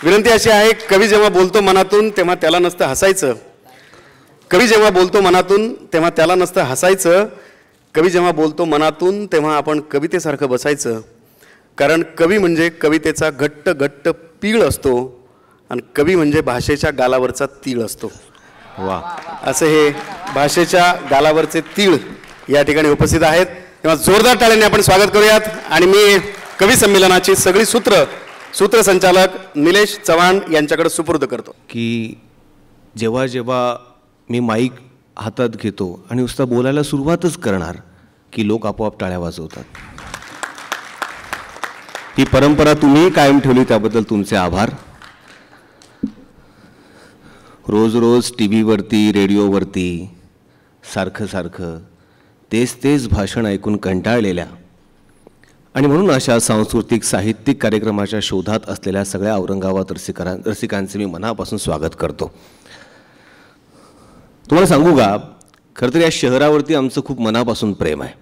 विनंती अशी आहे, कवी जेव्हा बोलतो मनातून तेव्हा त्याला नसतं हसायचं. कवी जेव्हा बोलतो मनातून तेव्हा त्याला नसतं हसायचं. कवी जेव्हा बोलतो मनातून तेव्हा आपण कवितेसारखं बसायचं. कारण कवी म्हणजे कवितेचा घट्ट घट्ट पीळ असतो आणि कवी म्हणजे भाषेच्या गालावरचा तीळ असतो. वा, असे हे भाषेच्या गालावरचे तीळ या ठिकाणी उपस्थित आहेत. तेव्हा जोरदार टाळ्यांनी आपण स्वागत करूयात. आणि मी कवी संमेलनाची सगळी सूत्रसंचालक निलेश चव्हाण यांच्याकडे सुपूर्द करतो की जेव्हा जेव्हा मी माईक हातात घेतो आणि नुसतं बोलायला सुरुवातच करणार की लोक आपोआप टाळ्या वाजवतात. ही परंपरा तुम्ही कायम ठेवली त्याबद्दल तुमचे आभार. रोज रोज टी व्हीवरती रेडिओवरती सारखं तेच भाषण ऐकून कंटाळलेल्या आणि म्हणून अशा सांस्कृतिक साहित्यिक कार्यक्रमाच्या शोधात असलेल्या सगळ्या औरंगाबाद रसिकांचे मी मनापासून स्वागत करतो. तुम्हाला सांगू का, खरं तर या शहरावरती आमचं खूप मनापासून प्रेम आहे.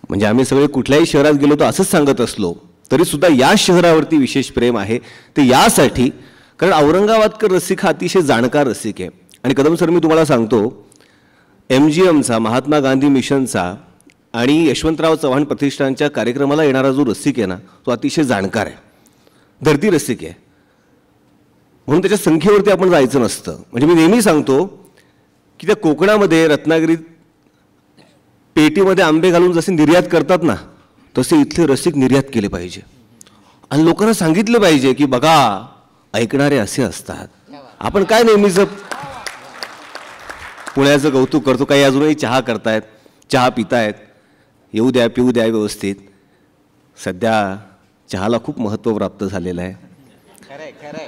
म्हणजे आम्ही सगळे कुठल्याही शहरात गेलो तर असंच सांगत असलो तरीसुद्धा या शहरावरती विशेष प्रेम आहे. ते यासाठी कारण औरंगाबादकर रसिक हा अतिशय जाणकार रसिक आहे. आणि कदम सर, मी तुम्हाला सांगतो, MGMचा महात्मा गांधी मिशनचा आणि यशवंतराव चव्हाण प्रतिष्ठानच्या कार्यक्रमाला येणारा जो रसिक आहे ना, तो अतिशय जाणकार आहे, धरती रसिक आहे. म्हणून त्याच्या संख्येवरती आपण जायचं नसतं. म्हणजे मी नेहमी सांगतो की त्या कोकणामध्ये रत्नागिरीत पेटीमध्ये आंबे घालून जसे निर्यात करतात ना, तसे इथले रसिक निर्यात केले पाहिजे. आणि लोकांना सांगितलं पाहिजे की बघा, ऐकणारे असे असतात. आपण काय नेहमीच पुण्याचं कौतुक करतो, काही अजूनही चहा करतायत, चहा पितायत, येऊ द्या पिऊ द्या व्यवस्थित. सध्या चहाला खूप महत्त्व प्राप्त झालेलं आहे.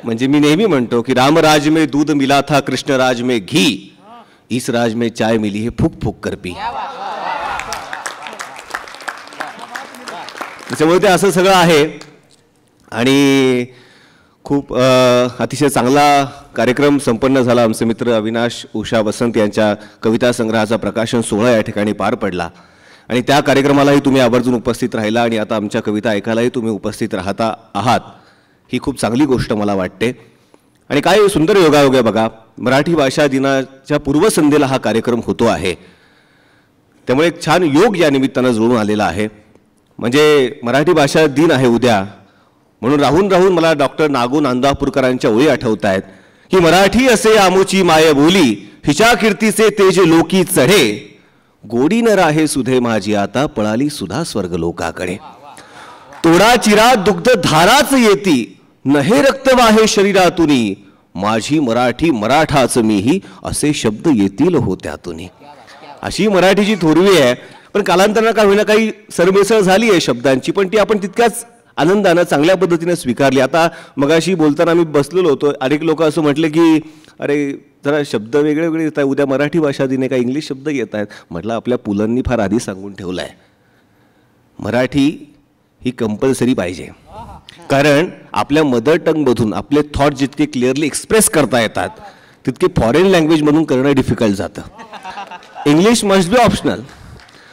म्हणजे मी नेहमी म्हणतो की रामराज में दूध मिला था, कृष्णराज में घी, इस राज में चाय मिली है फूक फूक कर पी. त्याच्यामुळे ते असं सगळं आहे. आणि खूप अतिशय चांगला कार्यक्रम संपन्न झाला. आमचे मित्र अविनाश उषा वसंत यांच्या कविता संग्रहाचा प्रकाशन सोहळा या ठिकाणी पार पडला आणि त्या कार्यक्रमालाही तुम्ही आवर्जून उपस्थित राहिला आणि आता आमच्या कविता ऐकायलाही तुम्ही उपस्थित आहात. ही खूप चांगली गोष्ट मला वाटते. आणि काय सुंदर योगायोग आहे बघा, मराठी भाषा दिनाच्या पूर्वसंध्येला हा कार्यक्रम होतो आहे. त्यामुळे एक छान योग या निमित्तानं जुळून आलेला आहे. म्हणजे मराठी भाषा दिन आहे उद्या, म्हणून राहून मला डॉक्टर नागू नांदापूरकरांच्या ओळी आठवत आहेत की मराठी असे आमुची माय बोली, हिच्या कीर्तीचे तेज लोकी चढे, गोडी न राहे सुधे माझी आता, पळाली सुधा स्वर्ग लोकाकडे. तोडा चिरा दुग्ध धाराच येती, नहे रक्त वाहे शरीरातुनी, माझी मराठी मराठाच मीही, असे शब्द येतील होत्यातुनी. अशी मराठीची थोरवी आहे. पण कालांतरानं का होईना काही सरमिसळ झाली आहे शब्दांची, पण ती आपण तितक्याच आनंदानं चांगल्या पद्धतीने स्वीकारली. आता मगाशी बोलताना मी बसलेलो होतो, अनेक लोक असं म्हटले की अरे जरा शब्द वेगळे वेगळे येत आहेत, उद्या मराठी भाषा दिन आहे, का इंग्लिश शब्द येत आहेत. म्हटलं आपल्या पुलंनी फार आधी सांगून ठेवलं आहे, मराठी ही कंपल्सरी पाहिजे. कारण आपल्या मदर टंगमधून आपले थॉट जितके क्लिअरली एक्सप्रेस करता येतात तितके फॉरेन लँग्वेजमधून करणं डिफिकल्ट जातं. इंग्लिश मस्ट बी ऑप्शनल,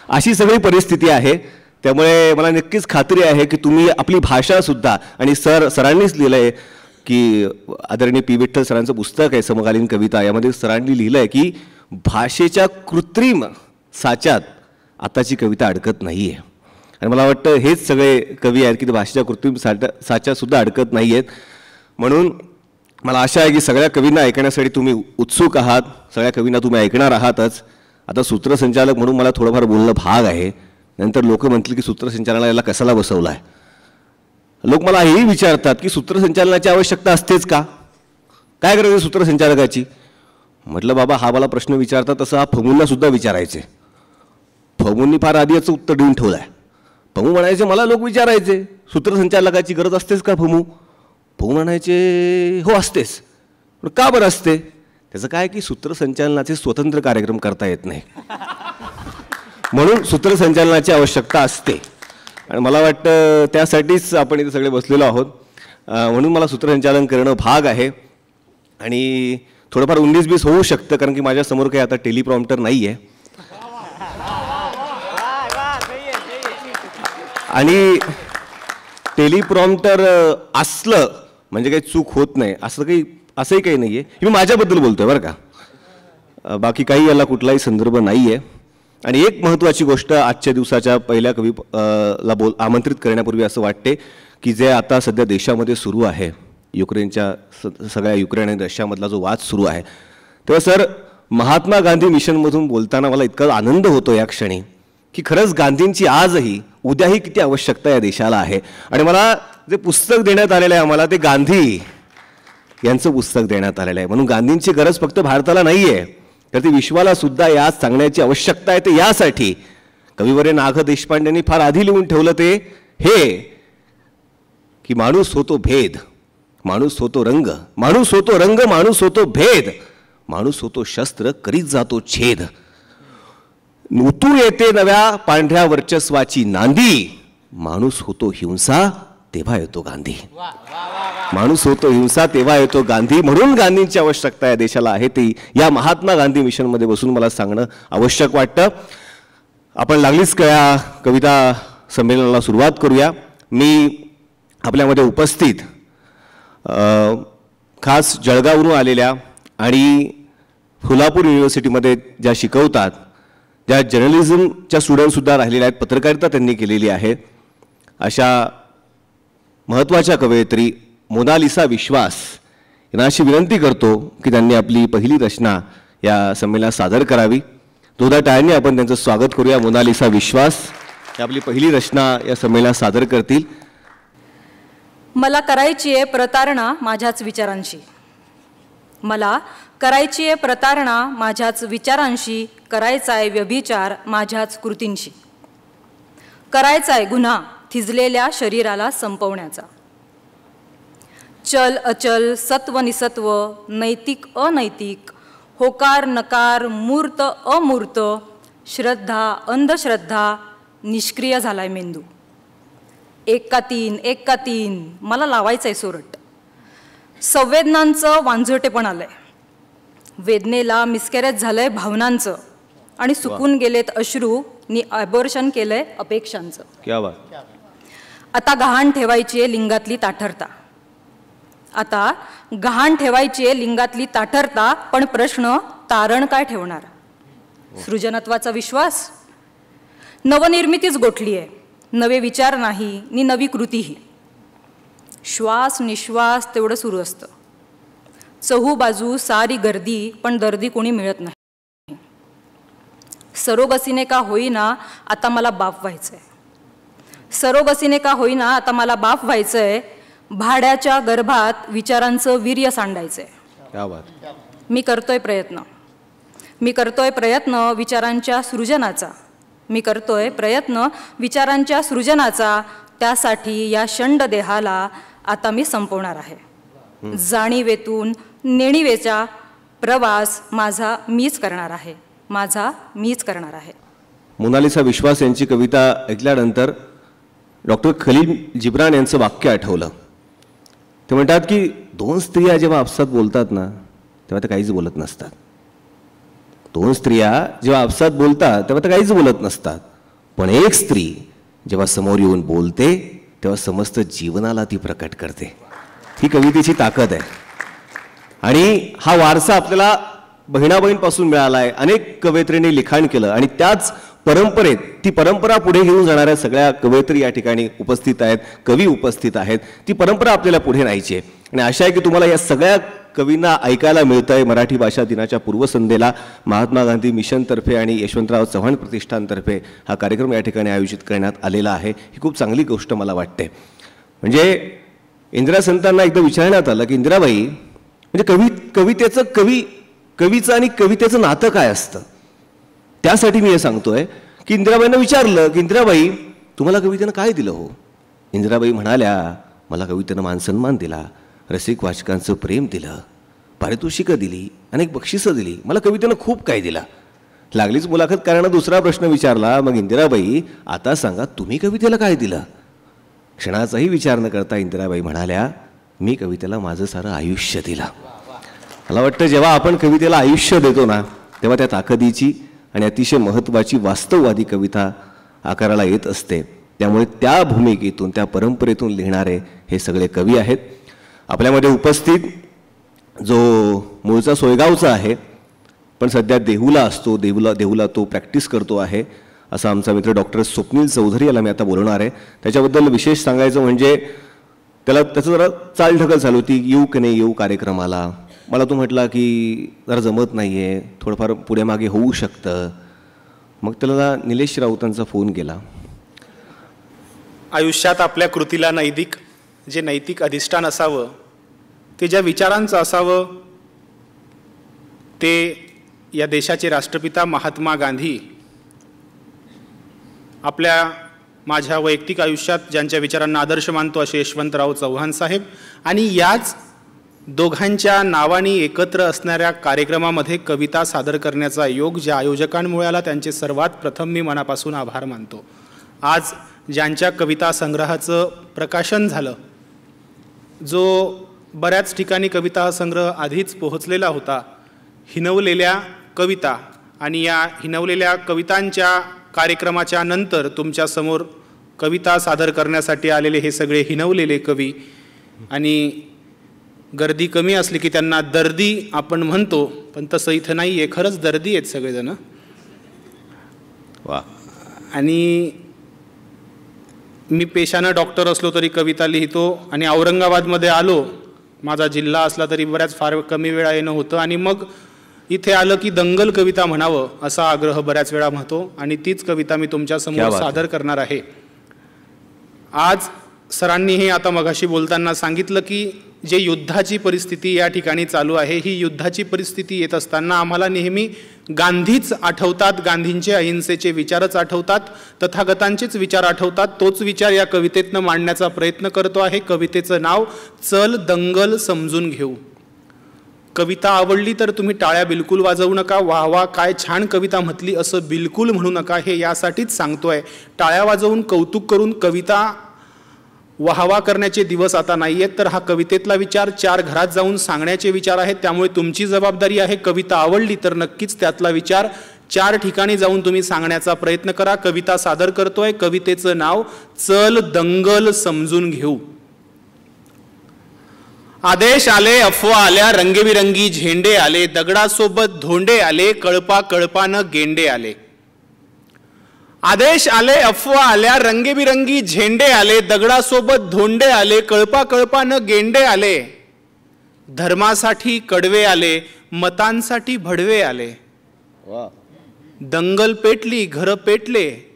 अशी सगळी परिस्थिती आहे. त्यामुळे मला नक्कीच खात्री आहे की तुम्ही आपली भाषासुद्धा, आणि सरांनीच लिहिलं आहे की आदरणीय पी विठ्ठल सरांचं पुस्तक आहे समकालीन कविता, यामध्ये सरांनी लिहिलं आहे की भाषेच्या कृत्रिम साच्यात आताची कविता अडकत नाही आहे. आणि मला वाटतं हेच सगळे कवी आहेत की ते भाषेच्या कृत्रिम साच्यातसुद्धा अडकत नाही आहेत. म्हणून मला आशा आहे की सगळ्या कवींना ऐकण्यासाठी तुम्ही उत्सुक आहात, सगळ्या कवींना तुम्ही ऐकणार आहातच. आता सूत्रसंचालक म्हणून मला थोडंफार बोलणं भाग आहे. नंतर लोक म्हणतील की सूत्रसंचालनाला याला कशाला बसवला आहे. लोक मला हेही विचारतात की सूत्रसंचालनाची आवश्यकता असतेच का, काय गरज आहे सूत्रसंचालकाची. म्हटलं बाबा, हा मला प्रश्न विचारतात तसं हा फमूंना सुद्धा विचारायचे. फमूंनी फार आधी याचं उत्तर देऊन ठेवलं आहे. फमू म्हणायचे, मला लोक विचारायचे सूत्रसंचालकाची गरज असतेच का फमू. फमू म्हणायचे हो असतेच. पण का बरं असते. त्याचं काय की सूत्रसंचालनाचे स्वतंत्र कार्यक्रम करता येत नाही, म्हणून सूत्रसंचालनाची आवश्यकता असते. आणि मला वाटतं त्यासाठीच आपण इथे सगळे बसलेलो आहोत. म्हणून मला सूत्रसंचालन करणं भाग आहे. आणि थोडंफार 19-20 होऊ शकतं कारण की माझ्यासमोर काही आता टेलिप्रॉम्प्टर नाही आहे. आणि टेलिप्रॉम्प्टर असलं म्हणजे काही चूक होत नाही असंही काही नाही आहे. मी माझ्याबद्दल बोलतोय बरं का, बाकी काही याला कुठलाही संदर्भ नाही आहे. आणि एक महत्त्वाची गोष्ट आजच्या दिवसाच्या पहिल्या कवीला आमंत्रित करण्यापूर्वी असं वाटते की जे आता सध्या देशामध्ये सुरू आहे, सगळ्या युक्रेन आणि रशियामधला जो वाद सुरू आहे, तेव्हा सर महात्मा गांधी मिशनमधून बोलताना मला इतका आनंद होतो या क्षणी की खरंच गांधींची आजही उद्याही किती आवश्यकता या देशाला आहे. आणि मला जे पुस्तक देण्यात आलेलं आहे आम्हाला, ते गांधी यांचं पुस्तक देण्यात आलेलं आहे. म्हणून गांधींची गरज फक्त भारताला नाही आहे, तर ती विश्वाला सुद्धा याच सांगण्याची आवश्यकता आहे. ते यासाठी कविवर्य ना. देशपांडेंनी फार आधी लिहून ठेवलं ते हे की माणूस होतो भेद, माणूस होतो रंग, माणूस होतो रंग, माणूस होतो भेद, माणूस होतो शस्त्र करीत जातो छेद. उतू येते नव्या पांढऱ्या वर्चस्वाची नांदी, माणूस होतो हिंसा तेव्हा येतो गांधी. माणूस होतो हिंसा तेव्हा येतो गांधी. म्हणून गांधींची आवश्यकता या देशाला आहे, ती या महात्मा गांधी मिशनमध्ये बसून मला सांगणं आवश्यक वाटतं. आपण लागलीच या कविता संमेलनाला सुरुवात करूया. मी आपल्यामध्ये उपस्थित खास जळगाववरून आलेल्या आणि सोलापूर युनिव्हर्सिटीमध्ये ज्या शिकवतात, ज्या जर्नलिझमच्या स्टुडंटसुद्धा राहिलेल्या आहेत, पत्रकारिता त्यांनी केलेली आहे, अशा महत्त्वाच्या कवयित्री मोनालिसा विश्वास यांना अशी विनंती करतो की त्यांनी आपली पहिली रचना या संमेलनात सादर करावी. जोरदार टाळ्यांनी आपण त्यांचं स्वागत करूया. मोनालिसा विश्वास ही आपली पहिली रचना या संमेलनात सादर करतील. मला करायची आहे प्रतारणा माझ्याच विचारांशी, मला करायची आहे प्रतारणा माझ्याच विचारांशी, करायचा आहे व्यभिचार माझ्याच कृतींशी, करायचा आहे गुन्हा थिजलेल्या शरीराला संपवण्याचा. चल अचल सत्व निसत्व, नैतिक अनैतिक, होकार नकार, मूर्त अमूर्त, श्रद्धा अंधश्रद्धा, निष्क्रिय झालाय मेंदू. एक का तीन मला लावायचं आहे सोरट. संवेदनांचं वांझोटेपण आलंय, वेदनेला मिसकॅरेज झालंय भावनांचं, आणि सुकून गेलेत अश्रू नि अबॉर्शन केलंय अपेक्षांचं. क्या बात. आता गहाण ठेवायची आहे लिंगातली ताठरता, आता गहाण ठेवायची आहे लिंगातली ताठरता, पण प्रश्न तारण काय ठेवणार. सृजनत्वाचा विश्वास, नवनिर्मितीच गोठली आहे, नवे विचार नाही नि नवी कृतीही. श्वास निश्वास तेवढं सुरू असतं, चहूबाजू सारी गर्दी, पण दर्दी कोणी मिळत नाही. सरोगसीने का होईना आता मला बाप व्हायचंय, सरोगसीने का होईना आता मला बाप व्हायचंय. भाड्याच्या गर्भात विचारांचं वीर्य सांडायचंय. क्या बात. मी करतोय प्रयत्न, मी करतोय प्रयत्न विचारांच्या सृजनाचा, मी करतोय प्रयत्न विचारांच्या सृजनाचा. त्यासाठी या शंड देहाला आता मी संपवणार आहे. जाणीवेतून नेणिवेचा प्रवास माझा मीच करणार आहे, माझा मीच करणार आहे. मोनालिसा विश्वास यांची कविता ऐकल्यानंतर डॉक्टर खलील जिब्रान यांचं वाक्य आठवलं. ते म्हणतात की दोन स्त्रिया जेव्हा आपसात बोलतात ना, तेव्हा ते काहीच बोलत नसतात. दोन स्त्रिया जेव्हा आपसात बोलतात तेव्हा ते काहीच बोलत नसतात, पण एक स्त्री जेव्हा समोर येऊन बोलते तेव्हा समस्त जीवनाला ती प्रकट करते. ही कवितेची ताकद आहे. आणि हा वारसा आपल्याला बहिणाबहीणपासून मिळाला आहे. अनेक कवयित्रींनी लिखाण केलं आणि त्याच परंपरेत ती परंपरा पुढे घेऊन जाणाऱ्या सगळ्या कवयित्री या ठिकाणी उपस्थित आहेत, कवी उपस्थित आहेत. ती परंपरा आपल्याला पुढे न्यायची आहे. आणि आशा आहे की तुम्हाला या सगळ्या कवींना ऐकायला मिळतं आहे. मराठी भाषा दिनाच्या पूर्वसंध्येला महात्मा गांधी मिशनतर्फे आणि यशवंतराव चव्हाण प्रतिष्ठानतर्फे हा कार्यक्रम या ठिकाणी आयोजित करण्यात आलेला आहे. ही खूप चांगली गोष्ट मला वाटते. म्हणजे इंदिरा संतांना एकदा विचारण्यात आलं की इंदिराबाई, म्हणजे कवितेचं कवीचं आणि कवितेचं नातं काय असतं. त्यासाठी मी हे सांगतोय की इंदिराबाईंना विचारलं की इंदिराबाई, तुम्हाला कवितेनं काय दिलं हो. इंदिराबाई म्हणाल्या, मला कवितेनं मानसन्मान दिला, रसिक वाचकांचं प्रेम दिलं, पारितोषिकं दिली, अनेक बक्षिसं दिली, मला कवितेनं खूप काय दिला. लागलीच मुलाखतकारानं दुसरा प्रश्न विचारला, मग इंदिराबाई आता सांगा तुम्ही कवितेला काय दिलं. क्षणाचाही विचार न करता इंदिराबाई म्हणाल्या, मी कवितेला माझं सारं आयुष्य दिलं. मला वाटतं जेव्हा आपण कवितेला आयुष्य देतो ना, तेव्हा त्या ताकदीची आणि अतिशय महत्त्वाची वास्तववादी कविता आकाराला येत असते. त्यामुळे त्या भूमिकेतून, त्या परंपरेतून लिहिणारे हे सगळे कवी आहेत. आपल्यामध्ये उपस्थित जो मूळचा सोयगावचा आहे पण सध्या देहूला असतो, देहूला तो प्रॅक्टिस करतो आहे, असा आमचा मित्र डॉक्टर स्वप्नील चौधरी याला मी आता बोलवणार आहे. त्याच्याबद्दल विशेष सांगायचं म्हणजे त्याचं जरा चालढकल चालू होती, येऊ की नाही येऊ कार्यक्रमाला. मला तो म्हटला की जरा जमत नाही आहे, थोडंफार पुढे मागे होऊ शकतं. मग त्याला निलेश राऊतांचा फोन गेला. आयुष्यात आपल्या कृतीला नैतिक अधिष्ठान असावं, ते ज्या विचारांचं असावं, ते या देशाचे राष्ट्रपिता महात्मा गांधी माझ्या वैयक्तिक आयुष्यात ज्यांच्या विचारांना आदर्श मानतो असे यशवंतराव चव्हाण साहेब, आणि याच दोघांच्या नावाने एकत्र असणाऱ्या कार्यक्रमामध्ये कविता सादर करण्याचा योग ज्या आयोजकांमुळे आला त्यांचे सर्वात प्रथम मी मनापासून आभार मानतो. आज ज्यांच्या कविता संग्रहाचं प्रकाशन झालं, जो बऱ्याच ठिकाणी कविता संग्रह आधीच पोहोचलेला होता, हिनवलेल्या कविता, आणि या हिनवलेल्या कवितांच्या कार्यक्रमाच्या नंतर तुमच्यासमोर कविता सादर करण्यासाठी आलेले हे सगळे हिनवलेले कवी, आणि गर्दी कमी असली की त्यांना दर्दी आपण म्हणतो, पण तसं इथं नाही आहे, खरंच दर्दी आहेत सगळेजण. वा. आणि मी पेशानं डॉक्टर असलो तरी कविता लिहितो, आणि औरंगाबादमध्ये आलो, माझा जिल्हा असला तरी फार कमी वेळा येणं होतं, आणि मग इथे आलं की दंगल कविता म्हणावं असा आग्रह बऱ्याच वेळा म्हणतो, आणि तीच कविता मी तुमच्यासमोर सादर करणार आहे. आज सरांनीही आता मगाशी बोलताना सांगितलं की जे युद्धाची परिस्थिती या ठिकाणी चालू आहे, ही युद्धाची परिस्थिती येत असताना आम्हाला नेहमी गांधीच आठवतात, गांधींचे अहिंसेचे विचारच आठवतात, तथागतांचेच विचार आठवतात. तोच विचार या कवितेतनं मांडण्याचा प्रयत्न करतो आहे. कवितेचं नाव चल दंगल समजून घेऊ. कविता आवडली तर तुम्ही टाळ्या बिलकुल वाजवू नका, वाह वाह काय छान कविता म्हटली असं बिलकुल म्हणू नका. हे यासाठीच सांगतोय, टाळ्या वाजवून कौतुक करून कविता वाहवा करण्याचे दिवस आता नाही आहेत, तर हा कवितेतला विचार 4 घरात जाऊन सांगण्याचे विचार आहेत. त्यामुळे तुमची जबाबदारी आहे, कविता आवडली तर नक्कीच त्यातला विचार 4 ठिकाणी जाऊन तुम्ही सांगण्याचा प्रयत्न करा. कविता सादर करतोय, कवितेचं नाव चल दंगल समजून घेऊ. आदेश आले, अफवा आल्या, रंगीबिरंगी झेंडे आले, दगडासोबत धोंडे आले, कळपा कळपानं गेंडे आले. आदेश आले, अफवा आल्या, रंगीबिरंगी झेंडे आले, दगडासोबत धोंडे आले, कळपा कळपानं गेंडे आले. धर्मासाठी कडवे आले, मतांसाठी भडवे आले. दंगल पेटली, घर पेटले.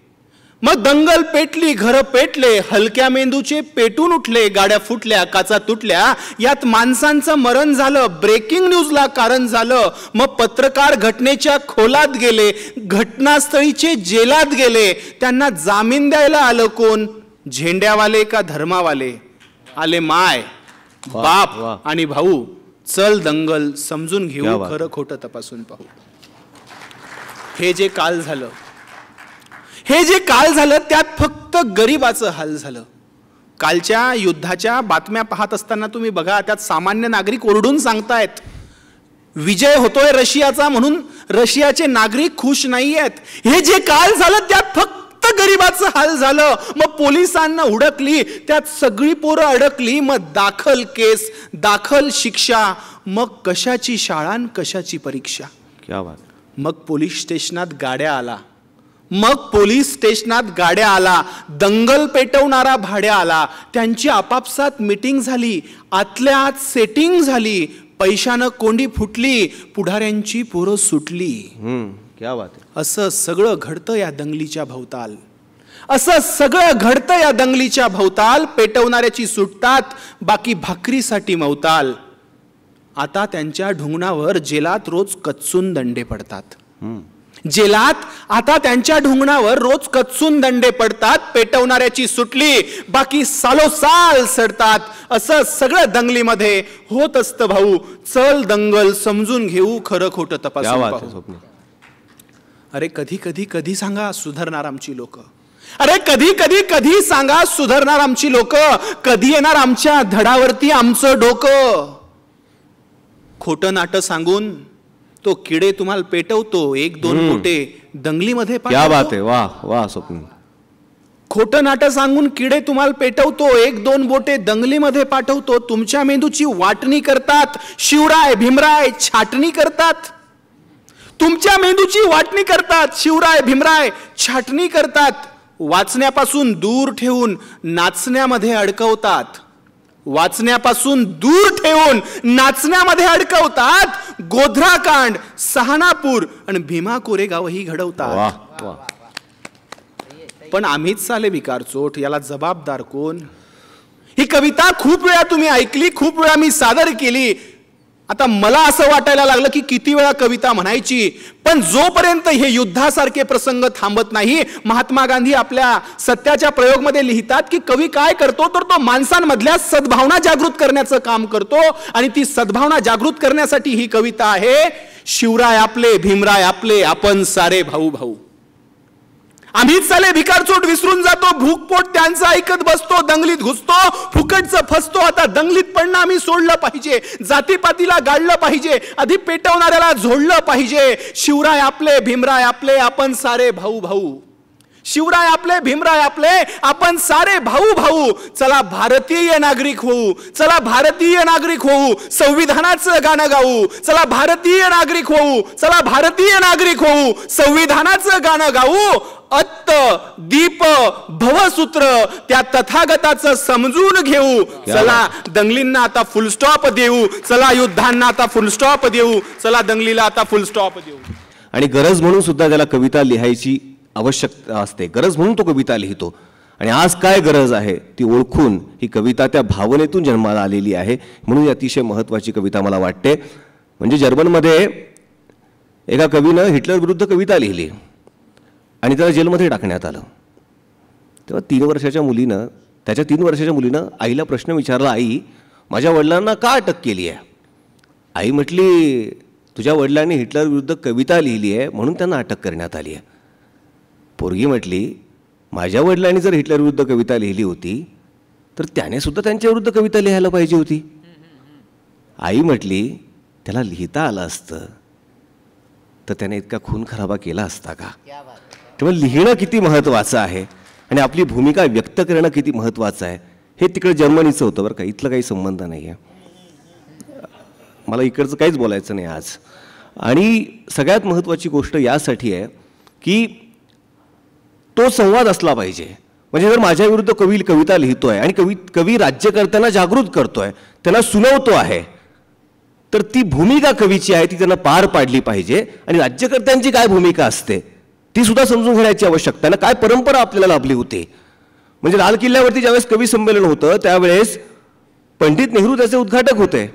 मग दंगल पेटली, घर पेटले, हलक्या मेंदूचे पेटून उठले, गाड्या फुटल्या, काचा तुटल्या, यात माणसांचं मरण झालं, ब्रेकिंग न्यूजला कारण झालं. मग पत्रकार घटनेच्या खोलात गेले, घटनास्थळीचे जेलात गेले. त्यांना जामीन द्यायला आलं कोण? झेंड्यावाले का धर्मावाले? आले माय, बाप आणि भाऊ. चल दंगल समजून घेऊ, खरं खोटं तपासून पाहू. हे जे काल झालं त्यात फक्त गरिबाचं हाल झालं. कालच्या युद्धाच्या बातम्या पाहत असताना तुम्ही बघा, त्यात सामान्य नागरिक ओरडून सांगतायत विजय होतोय रशियाचा, म्हणून रशियाचे नागरिक खुश नाही आहेत. हे जे काल झालं त्यात फक्त गरिबाचं हाल झालं. मग पोलिसांना हुडकली, त्यात सगळी पोरं अडकली. मग दाखल केस, दाखल शिक्षा, मग कशाची शाळा न कशाची परीक्षा. क्या बात. मग पोलीस स्टेशनात गाड्या आला, दंगल पेटवणारा भाड्या आला. त्यांची आपापसात मीटिंग झाली, आतल्या आत सेटिंग झाली. पैशानं कोंडी फुटली, पुढाऱ्यांची पोरं सुटली. क्या बात. असं सगळं घडतं या दंगलीच्या भोवताल. पेटवणाऱ्याची सुटतात, बाकी भाकरीसाठी मवताल. आता त्यांच्या ढुंगणावर जेलात रोज कच्चून दंडे पडतात. पेटवणाऱ्याची सुटली, बाकी सालोसाल सडतात. असं सगळं दंगलीमध्ये होत असतं भाऊ. चल दंगल समजून घेऊ, खरं खोटं तपासून पाहू. अरे कधी सांगा सुधारणार आमची लोक. कधी सांगा सुधारणार आमची लोक. कधी येणार आमच्या धडावरती आमचं डोकं. खोटं नाटं सांगून तो किडे तुम्हाला पेटवतो, 1-2 कोटे दंगलीमध्ये. क्या बात आहे. वाह वाह स्वप्न. खोटं नाटं सांगून किडे तुम्हाला पेटवतो, 1-2 बोटे दंगलीमध्ये पाठवतो. तुमच्या मेंदूची वाटणी करतात शिवराय भीमराय, छाटणी करतात. तुमच्या मेंदूची वाटणी करतात शिवराय भीमराय, छाटणी करतात. वाचण्यापासून दूर ठेवून नाचण्यामध्ये अडकवतात. वाचण्यापासून दूर ठेवून नाचण्यामध्ये अडकवतात. गोध्राकांड, सहानापूर आणि भीमा कोरेगावही घडवतात. पण आम्हीच साले भिकारचोट, याला जबाबदार कोण? ही कविता खूप वेळा तुम्ही ऐकली, खूप वेळा मी सादर केली. आता मला असं वाटायला लागलं की किती वेळा कविता म्हणायची. पण जोपर्यंत हे युद्धासारखे प्रसंग थांबत नाही, महात्मा गांधी आपल्या सत्याच्या प्रयोगमध्ये लिहितात की कवी काय करतो, तर तो माणसांमधल्या सद्भावना जागृत करण्याचं काम करतो. आणि ती सद्भावना जागृत करण्यासाठी ही कविता आहे. शिवराय आपले भीमराय आपले, आपण सारे भाऊ भाऊ. आम्हीच साले भिकारचोट विसरून जातो, भूकपोट त्यांचं ऐकत बसतो, दंगलीत घुसतो, फुकटचं फसतो. आता दंगलीत पडणं आम्ही सोडलं पाहिजे, जातीपातीला गाडलं पाहिजे, आधी पेटवणाऱ्याला झोडलं पाहिजे. शिवराय आपले भीमराय आपले, आपण सारे भाऊ भाऊ. शिवराय आपले भीमराय आपले, आपण सारे भाऊ भाऊ. चला भारतीय नागरिक होऊ, चला भारतीय नागरिक होऊ, संविधानाचं गाणं गाऊ. चला भारतीय नागरिक होऊ, चला भारतीय नागरिक होऊ, संविधानाचं गाणं गाऊ. अत्त दीप भवसूत्र त्या तथागताचं समजून घेऊ. चला दंगलींना आता फुल स्टॉप देऊ, चला युद्धांना आता फुल स्टॉप देऊ, चला दंगलीला आता फुल स्टॉप देऊ. आणि गरज म्हणून सुद्धा त्याला कविता लिहायची आवश्यकता असते. गरज म्हणून तो कविता लिहितो. आणि आज काय गरज आहे ती ओळखून ही कविता त्या भावनेतून जन्माला आलेली आहे. म्हणून ही अतिशय महत्त्वाची कविता मला वाटते. म्हणजे जर्मनमध्ये एका कवीनं हिटलर विरुद्ध कविता लिहिली आणि त्याला जेलमध्ये टाकण्यात आलं. तेव्हा 3 वर्षाच्या मुलीनं, त्याच्या 3 वर्षाच्या मुलीनं आईला प्रश्न विचारला, आई माझ्या वडिलांना का अटक केली आहे? आई म्हटली, तुझ्या वडिलांनी हिटलर विरुद्ध कविता लिहिली आहे म्हणून त्यांना अटक करण्यात आली आहे. पोरगी म्हटली, माझ्या वडिलांनी जर हिटलर विरुद्ध कविता लिहिली होती तर त्याने सुद्धा त्यांच्या विरुद्ध कविता लिहायला पाहिजे होती. आई म्हटली, त्याला लिहिता आलं असतं तर त्याने इतका खून खराबा केला असता का? तेव्हा लिहिणं किती महत्त्वाचं आहे आणि आपली भूमिका व्यक्त करणं किती महत्त्वाचं आहे हे तिकडे जर्मनीचं होतं बरं का. इथलं काही संबंध नाही आहे. मला इकडचं काहीच बोलायचं नाही आज. आणि सगळ्यात महत्त्वाची गोष्ट यासाठी आहे की तो संवाद असला पाहिजे. म्हणजे जर माझ्या विरुद्ध कवी कविता लिहितोय आणि कवी राज्यकर्त्यांना जागृत करतोय, त्यांना सुनावतो आहे, तर ती भूमिका कवीची आहे ती त्यांना पार पाडली पाहिजे. आणि राज्यकर्त्यांची काय भूमिका असते ती सुद्धा समजून घेण्याची आवश्यकता आहे. काय परंपरा आपल्याला लाभली होती. म्हणजे लाल किल्ल्यावरती ज्यावेळेस कवी संमेलन होतं त्यावेळेस पंडित नेहरू त्याचे उद्घाटक होते.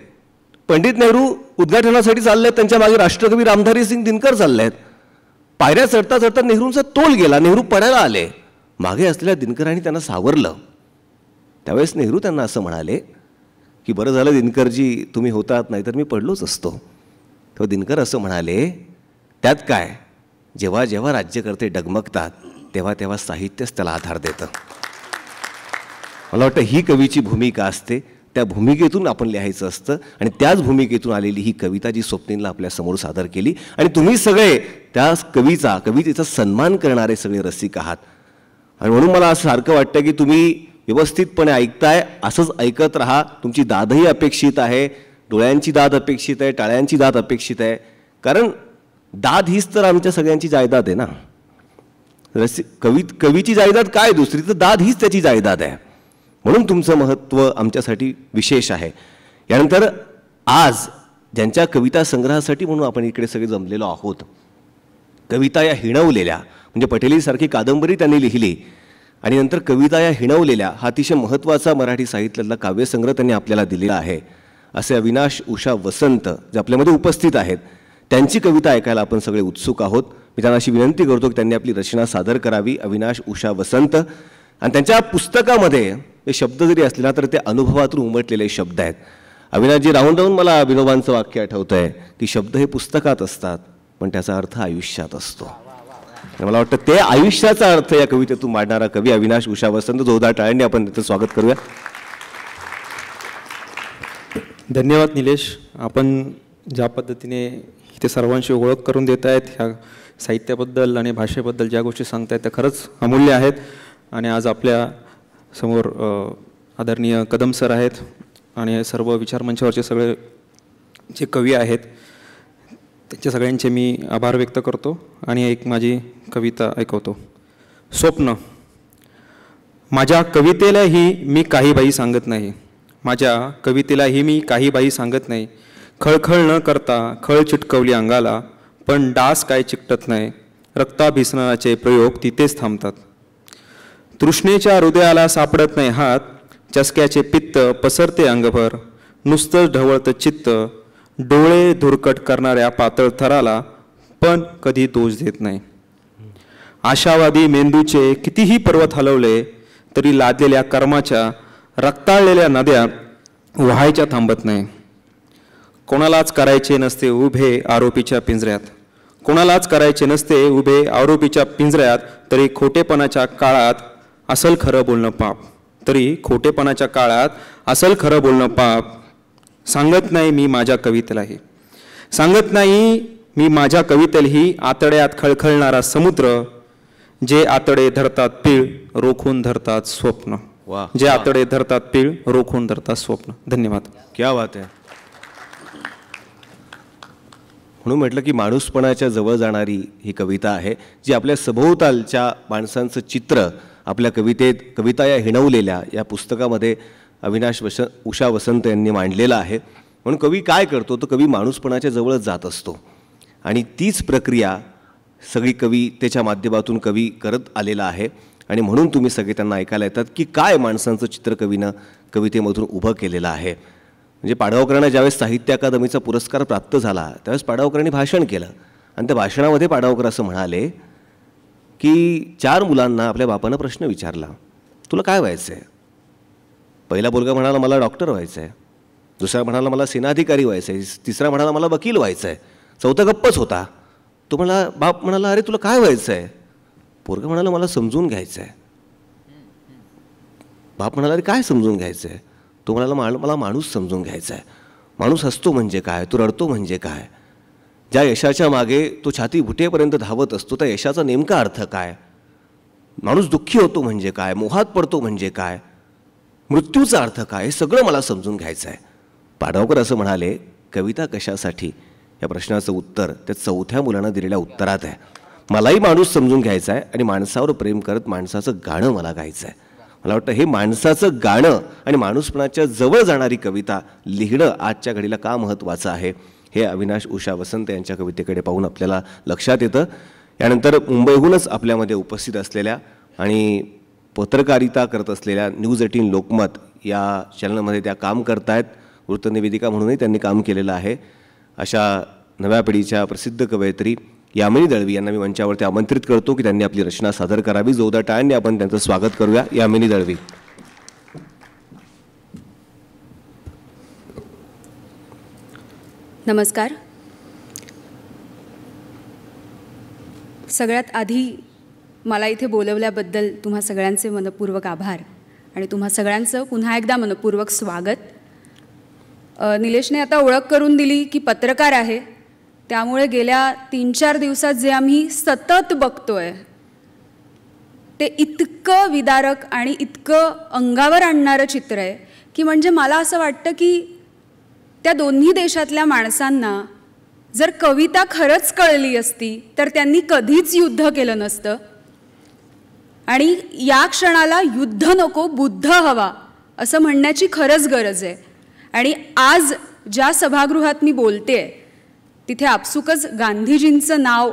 पंडित नेहरू उद्घाटनासाठी चालले आहेत, त्यांच्या मागे राष्ट्रकवी रामधारी सिंग दिनकर चालले आहेत. पायऱ्या चढता चढता नेहरूंचा तोल गेला, नेहरू पडायला आले. मागे असलेल्या दिनकरांनी त्यांना सावरलं. त्यावेळेस नेहरू त्यांना असं म्हणाले की बरं झालं दिनकरजी तुम्ही होतात, नाही तर मी पडलोच असतो. तेव्हा दिनकर असं म्हणाले, त्यात काय, जेव्हा जेव्हा राज्यकर्ते डगमगतात तेव्हा तेव्हा साहित्यच त्याला आधार देतं. मला वाटतं ही कवीची भूमिका असते. त्या भूमिकेतून आपण लिहायचं असतं आणि त्याच भूमिकेतून आलेली ही कविता जी स्वप्नीलला आपल्यासमोर सादर केली. आणि तुम्ही सगळे त्या कवितेचा सन्मान करणारे सगळे रसिक आहात. आणि म्हणून मला असं सारखं वाटतं की तुम्ही व्यवस्थितपणे ऐकताय, असंच ऐकत राहा. तुमची दादही अपेक्षित आहे, डोळ्यांची दाद अपेक्षित आहे, टाळ्यांची दाद अपेक्षित आहे. कारण दाद हीच तर आमच्या सगळ्यांची जायदाद आहे ना. कवीची जायदाद काय दुसरी, तर दाद हीच त्याची जायदाद आहे. म्हणून तुमचं महत्त्व आमच्यासाठी विशेष आहे. यानंतर आज ज्यांच्या कविता संग्रहासाठी म्हणून आपण इकडे सगळे जमलेलो आहोत, कविता या हिणवलेल्या, म्हणजे पटेलीसारखी कादंबरी त्यांनी लिहिली आणि नंतर कविता या हिणवलेल्या हा अतिशय महत्त्वाचा मराठी साहित्यातला काव्यसंग्रह त्यांनी आपल्याला दिलेला आहे. असे अविनाश उषा वसंत जे आपल्यामध्ये उपस्थित आहेत, त्यांची कविता ऐकायला आपण सगळे उत्सुक आहोत. मी त्यांना अशी विनंती करतो की त्यांनी आपली रचना सादर करावी. अविनाश उषा वसंत. आणि त्यांच्या पुस्तकामध्ये हे शब्द जरी असले ना तर ते अनुभवातून उमटलेले शब्द आहेत. अविनाशजी राहून राहून मला विनोबांचं वाक्य आठवतं आहे की शब्द हे पुस्तकात असतात पण त्याचा अर्थ आयुष्यात असतो. मला वाटतं ते आयुष्याचा अर्थ या कवितेतून मांडणारा कवी अविनाश उषा वसंत. जोरदार टाळ्यांनी आपण त्याचं स्वागत करूया. धन्यवाद निलेश. आपण ज्या पद्धतीने इथे सर्वांशी ओळख करून देत आहेत, ह्या साहित्याबद्दल आणि भाषेबद्दल ज्या गोष्टी सांगतायत त्या खरंच अमूल्य आहेत. आणि आज आपल्या समोर आदरणीय कदम सर आहेत आणि सर्व विचारमंचावरचे सगळे जे कवी आहेत त्यांच्या सगळ्यांचे मी आभार व्यक्त करतो आणि एक माझी कविता ऐकवतो. स्वप्न. माझ्या कवितेलाही मी काही बाई सांगत नाही, माझ्या कवितेलाही मी काही बाई सांगत नाही. खळखळ न करता खळ चिटकवली अंगाला, पण डास काय चिकटत नाही. रक्ताभिसरणाचे प्रयोग तिथेच थांबतात. तृष्णेच्या हृदयाला सापडत नाही हात, चसक्याचे पित्त पसरते अंगभर. नुसतं ढवळतं चित्त डोळे धुरकट करणाऱ्या पातळ थराला, पण कधी दोष देत नाही. आशावादी मेंदूचे कितीही पर्वत हलवले तरी लादलेल्या कर्माच्या रक्ताळलेल्या नद्या व्हायच्या थांबत नाही. कोणालाच करायचे नसते उभे आरोपीच्या पिंजऱ्यात, कोणालाच करायचे नसते उभे आरोपीच्या पिंजऱ्यात. तरी खोटेपणाच्या काळात असल खरं बोलणं पाप, तरी खोटेपणाच्या काळात असल खरं बोलणं पाप. सांगत नाही मी माझ्या कवितेलाही, सांगत नाही मी माझ्या कवितेलाही आतड्यात खळखळणारा समुद्र. जे आतडे धरतात पीळ रोखून धरतात स्वप्न. जे आतडे धरतात पीळ रोखून धरतात स्वप्न. धन्यवाद. क्या बात आहे. म्हणून म्हटलं की माणूसपणाच्या जवळ जाणारी ही कविता आहे, जी आपल्या सभोवतालच्या माणसांचं चित्र आपल्या कविता या हिणवलेल्या या पुस्तकामध्ये अविनाश उषा वसंत यांनी मांडलेलं आहे. म्हणून कवी काय करतो, तर कवी माणूसपणाच्या जवळच जात असतो आणि तीच प्रक्रिया सगळी कवितेच्या माध्यमातून कवी करत आलेला आहे. आणि म्हणून तुम्ही सगळे त्यांना ऐकायला येतात की काय माणसांचं चित्र कवीनं कवितेमधून उभं केलेलं आहे. म्हणजे पाडगावकरांना ज्यावेळेस साहित्य अकादमीचा पुरस्कार प्राप्त झाला त्यावेळेस पाडगावकरांनी भाषण केलं आणि त्या भाषणामध्ये पाडगावकर असं म्हणाले की 4 मुलांना आपल्या बापानं प्रश्न विचारला, तुला काय व्हायचं आहे? पहिला मुलगा म्हणाला मला डॉक्टर व्हायचं आहे, दुसरा म्हणाला मला सेनाधिकारी व्हायचं आहे, तिसरा म्हणाला मला वकील व्हायचं आहे, चौथा गप्पच होता. तो म्हणाला, बाप म्हणाला अरे तुला काय व्हायचं आहे? पोरगा म्हणाला मला समजून घ्यायचं आहे. बाप म्हणाला अरे काय समजून घ्यायचं आहे? तो म्हणाला मला माणूस समजून घ्यायचा आहे. माणूस हसतो म्हणजे काय, तो रडतो म्हणजे काय, ज्या यशाच्या मागे तो छाती घुटेपर्यंत धावत असतो त्या यशाचा नेमका अर्थ काय, माणूस दुःखी होतो म्हणजे काय, मोहात पडतो म्हणजे काय, मृत्यूचा अर्थ काय, हे सगळं मला समजून घ्यायचं आहे. पाडगावकर असं म्हणाले, कविता कशासाठी या प्रश्नाचं उत्तर त्या चौथ्या मुलानं दिलेल्या उत्तरात आहे. मलाही माणूस समजून घ्यायचा आहे आणि माणसावर प्रेम करत माणसाचं गाणं मला गायचं आहे. मला वाटतं हे माणसाचं गाणं आणि माणूसपणाच्या जवळ जाणारी कविता लिहिणं आजच्या घडीला का महत्त्वाचं आहे हे अविनाश उषा वसंत यांच्या कवितेकडे पाहून आपल्याला लक्षात येतं. यानंतर मुंबईहूनच आपल्यामध्ये उपस्थित असलेल्या आणि पत्रकारिता करत असलेल्या न्यूज 18 लोकमत या चॅनलमध्ये त्या काम करत आहेत, वृत्तनिवेदिका म्हणूनही त्यांनी काम केलेलं आहे. अशा नव्या पिढीच्या प्रसिद्ध कवयित्री यामिनी दळवी यांना मी मंचावरती आमंत्रित करतो की त्यांनी आपली रचना सादर करावी. जोरदार टाळ्यांनी आपण त्यांचं स्वागत करूया. यामिनी दळवी. नमस्कार. सगळ्यात आधी मला इथे बोलवल्याबद्दल तुम्हा सगळ्यांचे मनपूर्वक आभार आणि तुम्हा सगळ्यांचं पुन्हा एकदा मनपूर्वक स्वागत. निलेशने आता ओळख करून दिली की पत्रकार आहे, त्यामुळे गेल्या 3-4 दिवसात जे आम्ही सतत बघतोय ते इतकं विदारक आणि इतकं अंगावर आणणारं चित्र आहे की म्हणजे मला असं वाटतं की त्या दोन्ही देशातल्या माणसांना जर कविता खरंच कळली असती तर त्यांनी कधीच युद्ध केलं नसतं. आणि या क्षणाला युद्ध नको बुद्ध हवा असं म्हणण्याची खरंच गरज आहे. आणि आज ज्या सभागृहात मी बोलते तिथे आपसुकच गांधीजींचं नाव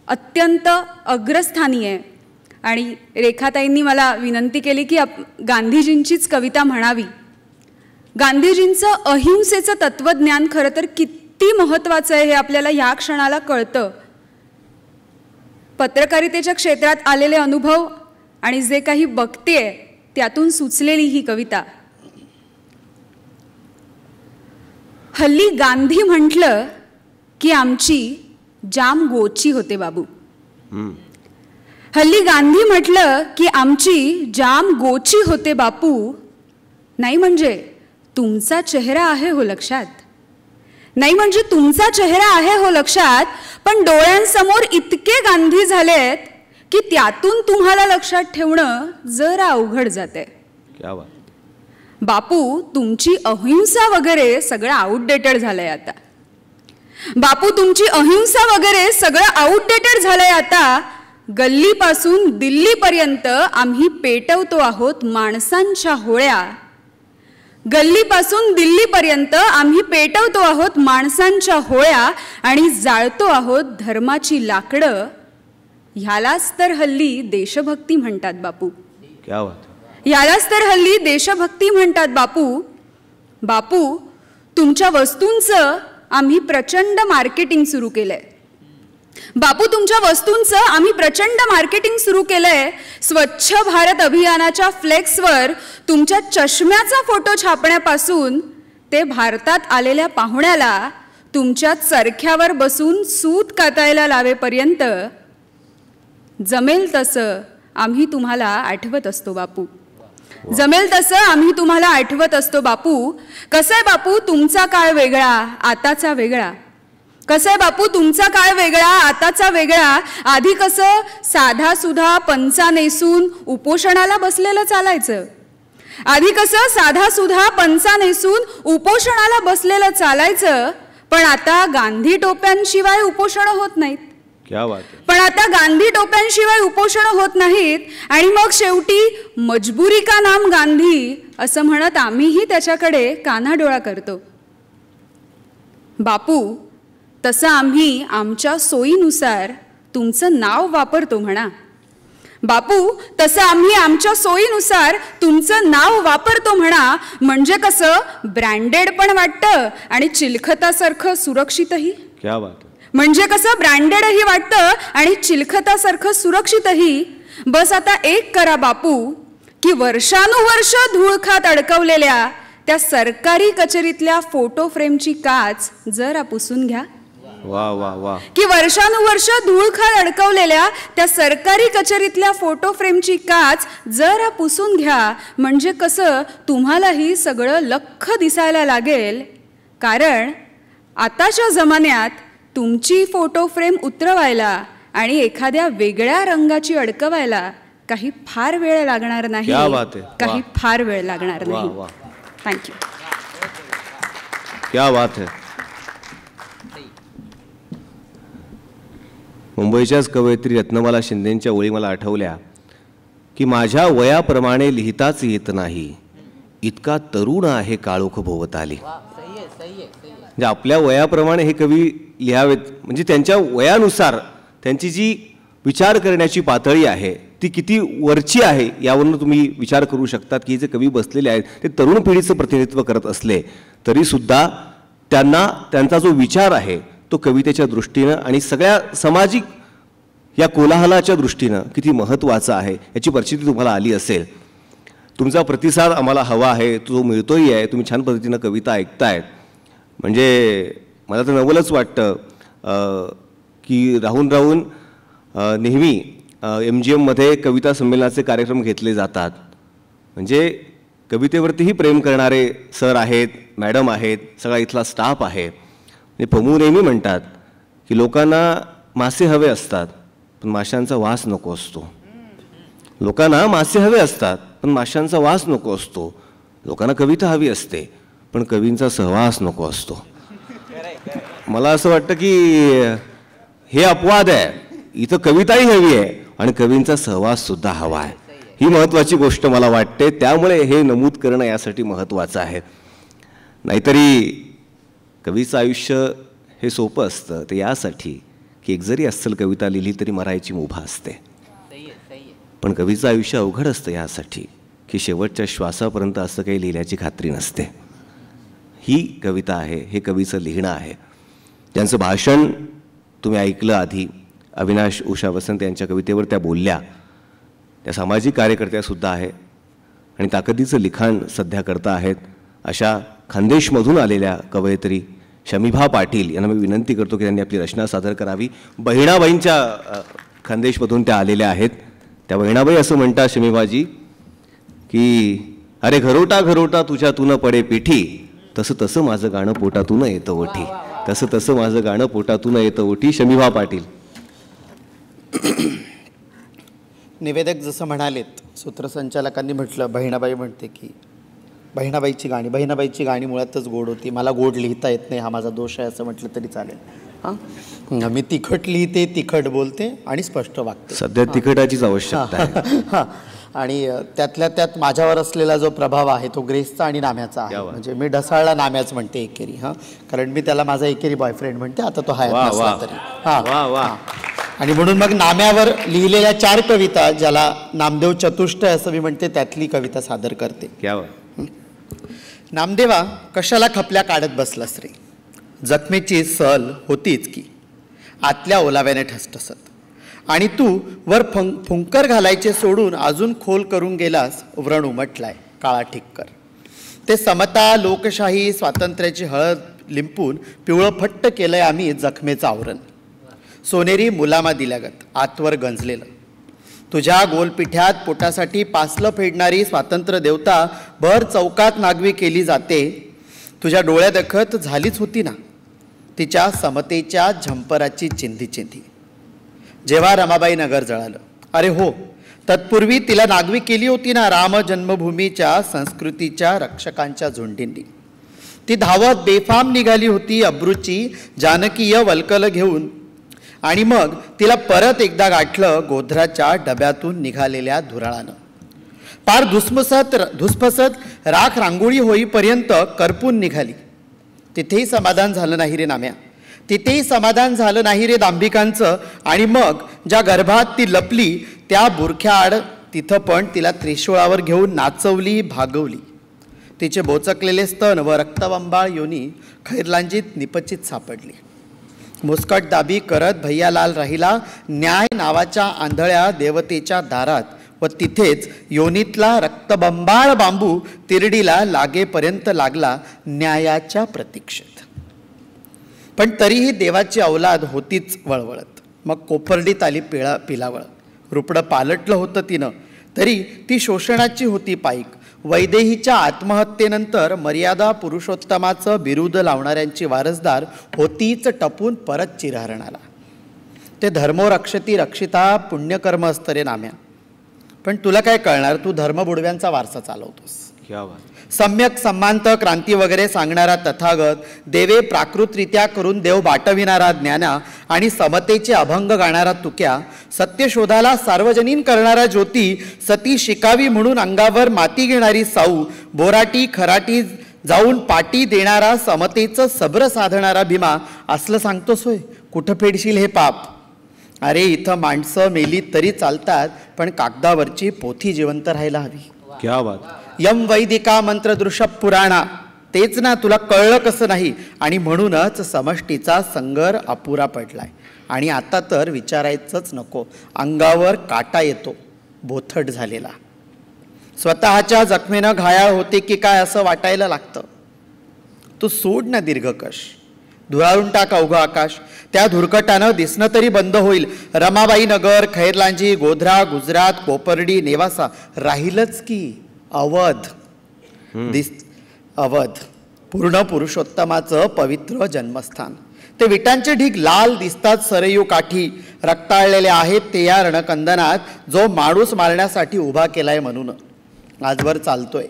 अत्यंत अग्रस्थानी आहे आणि रेखाताईंनी मला विनंती केली की गांधीजींचीच कविता म्हणावी. गांधीजींचं अहिंसेचं तत्त्वज्ञान खरं तर किती महत्त्वाचं आहे हे आपल्याला ह्या क्षणाला कळतं. पत्रकारितेच्या क्षेत्रात आलेले अनुभव आणि जे काही बघतेय त्यातून सुचलेली ही कविता. हल्ली गांधी म्हटलं की आमची जाम गोची होते बाबू. हल्ली गांधी म्हटलं की आमची जाम गोची होते बापू. नाही म्हणजे तुमचा चेहरा आहे हो लक्षात, नाही म्हणजे तुमचा चेहरा आहे हो लक्षात, पण डोळ्यांसमोर इतके गांधी झालेत की त्यातून तुम्हाला लक्षात ठेवणं जरा अवघड जाते. क्या बात. बापू, तुमची अहिंसा वगैरे सगळं आउटडेटेड झालंय आता. बापू, तुमची अहिंसा वगैरे सगळं आउटडेटेड झालंय आता. गल्लीपासून दिल्लीपर्यंत आम्ही पेटवतो आहोत माणसांच्या होळ्या. गल्लीपासून दिल्लीपर्यंत आम्ही पेटवतो आहोत माणसांच्या होळ्या आणि जाळतो आहोत धर्माची लाकडं. ह्यालाच तर हल्ली देशभक्ती म्हणतात बापू. क्या बात. ह्यालाच तर हल्ली देशभक्ती म्हणतात बापू. बापू, तुमच्या वस्तूंचं आम्ही प्रचंड मार्केटिंग सुरू केलंय. बापू, तुमच्या वस्तूंचं आम्ही प्रचंड मार्केटिंग सुरू केलंय. स्वच्छ भारत अभियानाच्या फ्लेक्सवर तुमच्या चष्म्याचा फोटो छापण्यापासून ते भारतात आलेल्या पाहुण्याला तुमच्या चरख्यावर बसून सूत कातायला लावेपर्यंत जमेल तसं आम्ही तुम्हाला आठवत असतो बापू. जमेल तसं आम्ही तुम्हाला आठवत असतो बापू. कसं आहे बापू, तुमचा काळ वेगळा, आताचा वेगळा. कसं आहे बापू, तुमचा काळ वेगळा, आताचा वेगळा. आधी कसं साधा सुधा पंचा नेसून उपोषणाला बसलेलं चालायचं. आधी कसं साधा सुधा पंचा नेसून उपोषणाला बसलेलं चालायचं. पण आता गांधी टोप्यांशिवाय उपोषण होत नाहीत. क्या बात. पण आता गांधी टोप्यांशिवाय उपोषण होत नाहीत. आणि मग शेवटी मजबुरी का नाम गांधी असं म्हणत आम्हीही त्याच्याकडे कानाडोळा करतो. बापू, तसं आम्ही आमच्या सोयीनुसार तुमचं नाव वापरतो म्हणा. बापू, तसं आम्ही आमच्या सोयीनुसार तुमचं नाव वापरतो म्हणा. म्हणजे कसं ब्रँडेड पण वाटतं आणि चिलखतासारखं सुरक्षितही. क्या बात. म्हणजे कसं ब्रँडेडही वाटतं आणि चिलखतासारखं सुरक्षितही. बस आता एक करा बापू, की वर्षानुवर्ष धूळ खात अडकवलेल्या त्या सरकारी कचेरीतल्या फोटो फ्रेमची काच जरा पुसून घ्या. वा वा वा. की वर्षानुवर्ष धूळ खात अडकवलेल्या त्या सरकारी कचेरीतल्या फोटो फ्रेमची काच जरा पुसून घ्या. म्हणजे कसं तुम्हालाही सगळं लख्ख दिसायला लागेल. कारण आताच्या जमान्यात तुमची फोटो फ्रेम उतरवायला आणि एखाद्या वेगळ्या रंगाची अडकवायला काही फार वेळ लागणार नाही. काही फार वेळ लागणार नाही. थँक्यू. क्या बात है. मुंबईच्याच कवयित्री रत्नमाला शिंदेंच्या ओळी मला आठवल्या की माझ्या वयाप्रमाणे लिहिताच येत नाही, इतका तरुण आहे काळोख भोवताली. म्हणजे आपल्या वयाप्रमाणे हे कवी लिहावेत, म्हणजे त्यांच्या वयानुसार त्यांची जी विचार करण्याची पातळी आहे ती किती वरची आहे यावरून तुम्ही विचार करू शकतात की जे कवी बसलेले आहेत ते तरुण पिढीचं प्रतिनिधित्व करत असले तरीसुद्धा त्यांना त्यांचा जो विचार आहे तो कवितेच्या दृष्टीनं आणि सगळ्या सामाजिक या कोलाहलाच्या दृष्टीनं किती महत्त्वाचा आहे याची परिस्थिती तुम्हाला आली असेल. तुमचा प्रतिसाद आम्हाला हवा आहे, तो मिळतोही आहे. तुम्ही छान पद्धतीनं कविता ऐकतायत. म्हणजे मला तर नवलच वाटतं की राहून राहून नेहमी MGMमध्ये कविता संमेलनाचे कार्यक्रम घेतले जातात. म्हणजे कवितेवरतीही प्रेम करणारे सर आहेत, मॅडम आहेत, सगळा इथला स्टाफ आहे. पमू नेहमी म्हणतात की लोकांना मासे हवे असतात पण माशांचा वास नको असतो. लोकांना मासे हवे असतात पण माशांचा वास नको असतो. लोकांना कविता हवी असते पण कवींचा सहवास नको असतो. मला असं वाटतं की हे अपवाद आहे. इथं कविताही हवी आहे आणि कवींचा सहवास सुद्धा हवा आहे. ही महत्त्वाची गोष्ट मला वाटते. त्यामुळे हे नमूद करणं यासाठी महत्त्वाचं आहे. नाहीतरी कवीचं आयुष्य हे सोपं असतं ते यासाठी की एक जरी अस्सल कविता लिहिली तरी मरायची मुभा असते. पण कवीचं आयुष्य अवघड असतं यासाठी की शेवटच्या श्वासापर्यंत असं काही लिहिल्याची खात्री नसते. ही कविता आहे, हे कवीचं लिहिणं आहे. त्यांचं भाषण तुम्ही ऐकलं आधी. अविनाश उषा वसंत यांच्या कवितेवर त्या बोलल्या. त्या सामाजिक कार्यकर्त्यासुद्धा आहे आणि ताकदीचं लिखाण सध्या करता आहेत. अशा खानदेशमधून आलेल्या कवयित्री शमीभा पाटील यांना मी विनंती करतो की त्यांनी आपली रचना सादर करावी. बहिणाबाईंच्या खानदेशमधून त्या आलेल्या आहेत. त्या बहिणाबाई असं म्हणतात शमीभाजी की अरे घरोटा घरोटा तुझ्यातून पडे पिठी, तसं तसं माझं गाणं पोटातून येतं ओठी. तसं तसं माझं गाणं पोटातून येतं ओठी. शमीभा पाटील. निवेदक जसं म्हणालेत, सूत्रसंचालकांनी म्हटलं, बहिणाबाई म्हणते की बहिणाबाईची गाणी मुळातच गोड होती, मला गोड लिहिता येत नाही, हा माझा दोष आहे असं म्हटलं तरी चालेल. हां, मी तिखट लिहिते, तिखट बोलते आणि स्पष्ट वागते. सध्या तिखटाचीच आवश्यकता आहे. हां, आणि त्यातल्या त्यात माझ्यावर असलेला जो प्रभाव आहे तो ग्रेसचा आणि नाम्याचा आहे. म्हणजे मी ढसाळला नाम्याच म्हणते एकेरी. हां, कारण मी त्याला माझा एकेरी बॉयफ्रेंड म्हणते, आता तो हाय नसला तरी. हां, आणि म्हणून मग नाम्यावर लिहिलेल्या 4 कविता, ज्याला नामदेव चतुष्टय असं मी म्हणते, त्यातली कविता सादर करते. नामदेवा, कशाला खपल्या काढत बसलास रे, जखमेची सल होतीच की आतल्या ओलाव्याने ठसठसत, आणि तू वर फुंकर घालायचे सोडून अजून खोल करून गेलास, व्रण उमटलाय काळा ठिक्कर. ते समता, लोकशाही, स्वातंत्र्याची हळद लिंपून पिवळं फट्ट केलंय आम्ही जखमेचं आवरण. सोनेरी मुलामा दिल्यागत आतवर गंजलेलं, तुझ्या गोलपिठ्यात पोटासाठी पासलं फेडणारी स्वातंत्र्य देवता भर चौकात नागवी केली जाते. तुझ्या डोळ्यादखत झालीच होती ना तिच्या समतेच्या झंपराची चिंधी चिंधी, जेव्हा रमाबाई नगर जळालं. अरे हो, तत्पूर्वी तिला नागवी केली होती ना राम जन्मभूमीच्या संस्कृतीच्या रक्षकांच्या झुंडींनी. ती धावत बेफाम निघाली होती अब्रूची जानकीय वल्कल घेऊन, आणि मग तिला परत एकदा गाठलं गोध्राच्या डब्यातून निघालेल्या धुराळानं. पार धुसफसत राख रांगोळी होईपर्यंत करपून निघाली. तिथेही समाधान झालं नाही रे नाम्या, तिथेही समाधान झालं नाही रे दांभिकांचं. आणि मग ज्या गर्भात ती लपली त्या बुरख्याआड तिथं पण तिला त्रिशूळावर घेऊन नाचवली, भागवली. तिचे बोचकलेले स्तन व रक्तबंबाळ योनी खैरलांजीत निपचित सापडली. मुस्कट दाबी करत भैयालाल राहिला न्याय नावाच्या आंधळ्या देवतेच्या दारात, व तिथेच योनीतला रक्तबंबाळ बांबू तिरडीला लागेपर्यंत लागला न्यायाच्या प्रतीक्षेत. पण तरीही देवाची अवलाद होतीच वळवळत. मग कोपर्डीत आली पिलावळ. रुपडं पालटलं होतं तिनं, तरी ती शोषणाची होती पाईक. वैदेहीच्या आत्महत्येनंतर मर्यादा पुरुषोत्तमाचं बिरुद लावणाऱ्यांची वारसदार होतीच टपून परत चिरहरणाला. ते धर्मो रक्षती रक्षिता पुण्यकर्म असतं रे नाम्या. पण तुला काय कळणार, तू धर्मबुडव्यांचा वारसा चालवतोस. सम्यक सम्मांत क्रांती वगैरे सांगणारा तथागत, देवे प्राकृतरित्या करून देव बाटविणारा ज्ञाना, आणि समतेचे अभंग गाणारा तुक्या, सत्यशोधाला सार्वजनीन करणारा ज्योती, सती शिकावी म्हणून अंगावर माती घेणारी साऊ, बोराटी खराटी जाऊन पाटी देणारा समतेचं सब्र साधणारा भीमा, असलं सांगतोस होय. कुठं फेडशील हे पाप. अरे इथं माणसं मेली तरी चालतात, पण कागदावरची पोथी जिवंत राहायला हवी. क्या बात. यम वैदिका मंत्रदृश्य पुराणा, तेच ना तुला कळलं कसं नाही. आणि म्हणूनच समष्टीचा संगर अपुरा पडलाय. आणि आता तर विचारायचंच नको, अंगावर काटा येतो बोथट झालेला. स्वतःच्या जखमेनं घायाळ होते की काय असं वाटायला लागतं. तू सोड ना दीर्घकश, धुराळून टाक अवघं आकाश. त्या धुरकटानं दिसणं तरी बंद होईल. रमाबाई नगर, खैरलांजी, गोध्रा, गुजरात, कोपर्डी, नेवासा राहीलच की अवध. अवध पूर्ण पुरुषोत्तमाचं पवित्र जन्मस्थान. ते विटांचे ढीग लाल दिसतात सरयू काठी, रक्ताळलेले आहेत ते या रणकंदनात, जो माणूस मारण्यासाठी उभा केलाय म्हणून आजवर चालतोय.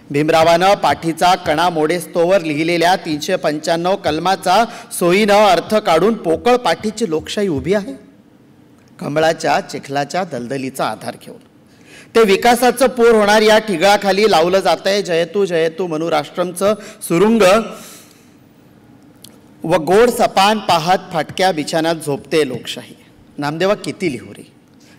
भीमरावानं पाठीचा कणा मोडेस्तोवर लिहिलेल्या 395 कलमाचा सोयीनं अर्थ काढून पोकळ पाठीची लोकशाही उभी आहे. कमळाच्या चिखलाच्या दलदलीचा आधार घेऊन ते विकासाचं पोर होणार या ठिगळाखाली लावलं जात आहे जयतू जयतू म्हणू राष्ट्रमचं सुरुंग. व गोड सपान पाहत फाटक्या बिछाण्यात झोपते लोकशाही. नामदेवा किती लिहू रे,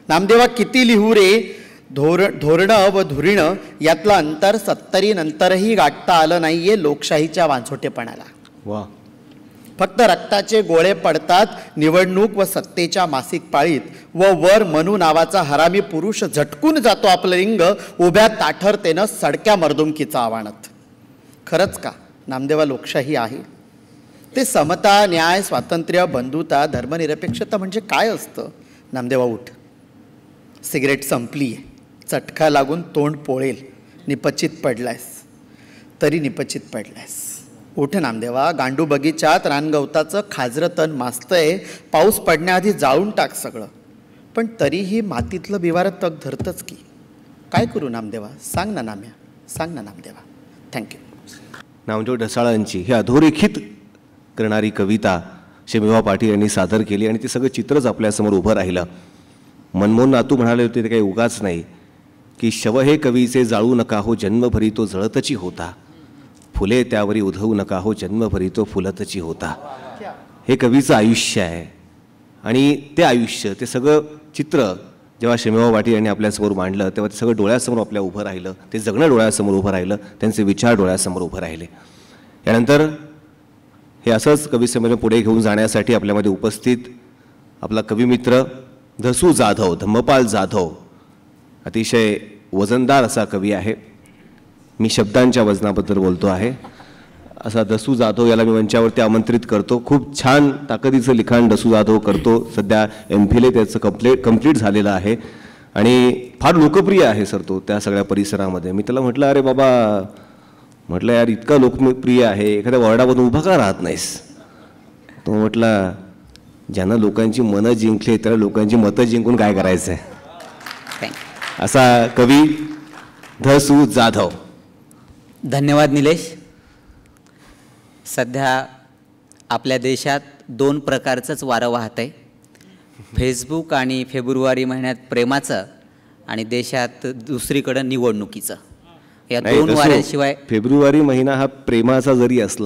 नामदेवा किती लिहू रे. धोरणं व धुरीणं यातलं अंतर 70 नंतरही गाठता आलं नाहीये लोकशाहीच्या वांझोटेपणाला. वा. फक्त रक्ताचे गोळे पडतात निवडणूक व सत्तेच्या मासिक पाळीत, व वर मनू नावाचा हरामी पुरुष झटकून जातो आपलं रिंग उभ्या ताठरतेनं सडक्या मर्दुमकीचा आव्हानात. खरंच का नामदेवा लोकशाही आहे? ते समता, न्याय, स्वातंत्र्य, बंधुता, धर्मनिरपेक्षता म्हणजे काय असतं? नामदेवा उठ, सिगरेट संपली आहे, चटका लागून तोंड पोळेल, निपचित पडलायस तरी निपचित पडलायस. उठ नामदेवा, गांडू बगीच्यात रानगवताचं खाजरं तण मास्तय, पाऊस पडण्याआधी जाळून टाक सगळं. पण तरीही मातीतलं बिवारं तग धरतंच की. काय करू नामदेवा, सांग ना नाम्या, सांग ना नामदेवा. थँक्यू. नामदेव ढसाळांची ही अधोरेखित करणारी कविता शमीबा पाटील यांनी सादर केली आणि ते सगळं चित्रच आपल्यासमोर उभं राहिलं. मनमोहन नातू म्हणाले होते ते काही उगाच नाही की शव हे कवीचे जाळू नका हो, जन्मभरी तो जळतची होता, फुले त्यावरी उधवू नका हो, जन्मभरी तो फुलतची होता. हे कवीचं आयुष्य आहे आणि ते आयुष्य, ते सगळं चित्र जेव्हा शमीबा पाटील यांनी आपल्यासमोर मांडलं तेव्हा ते सगळं डोळ्यासमोर आपल्या उभं राहिलं, ते जगणं डोळ्यासमोर उभं राहिलं, त्यांचे विचार डोळ्यासमोर उभं राहिले. यानंतर हे असंच कवी संमेलन पुढे घेऊन जाण्यासाठी आपल्यामध्ये उपस्थित आपला कविमित्र धसू जाधव, धम्मपाल जाधव, अतिशय वजनदार असा कवी आहे. मी शब्दांच्या वजनाबद्दल बोलतो आहे. असा दसू जाधव याला मी मंचावरती आमंत्रित करतो. खूप छान ताकदीचं लिखाण दसू जाधव करतो. सध्या MPhil त्याचं कंप्लीट झालेलं आहे आणि फार लोकप्रिय आहे सर तो त्या सगळ्या परिसरामध्ये. मी त्याला म्हटलं, अरे बाबा, म्हटलं यार इतका लोकप्रिय आहे, एखाद्या वॉर्डामधून उभा का राहत नाहीस? तो म्हटला, ज्यानं लोकांची मनं जिंकली त्याला लोकांची मतं जिंकून काय करायचं आहे. असा कवी धसू जाधव. धन्यवाद निलेश. सध्या आपल्या देशात 2 प्रकारचंच वारं वाहत आहे, फेसबुक आणि फेब्रुवारी महिन्यात प्रेमाचं आणि देशात दुसरीकडं निवडणुकीचं. या 2 वाऱ्याशिवाय फेब्रुवारी महिना हा प्रेमाचा जरी असला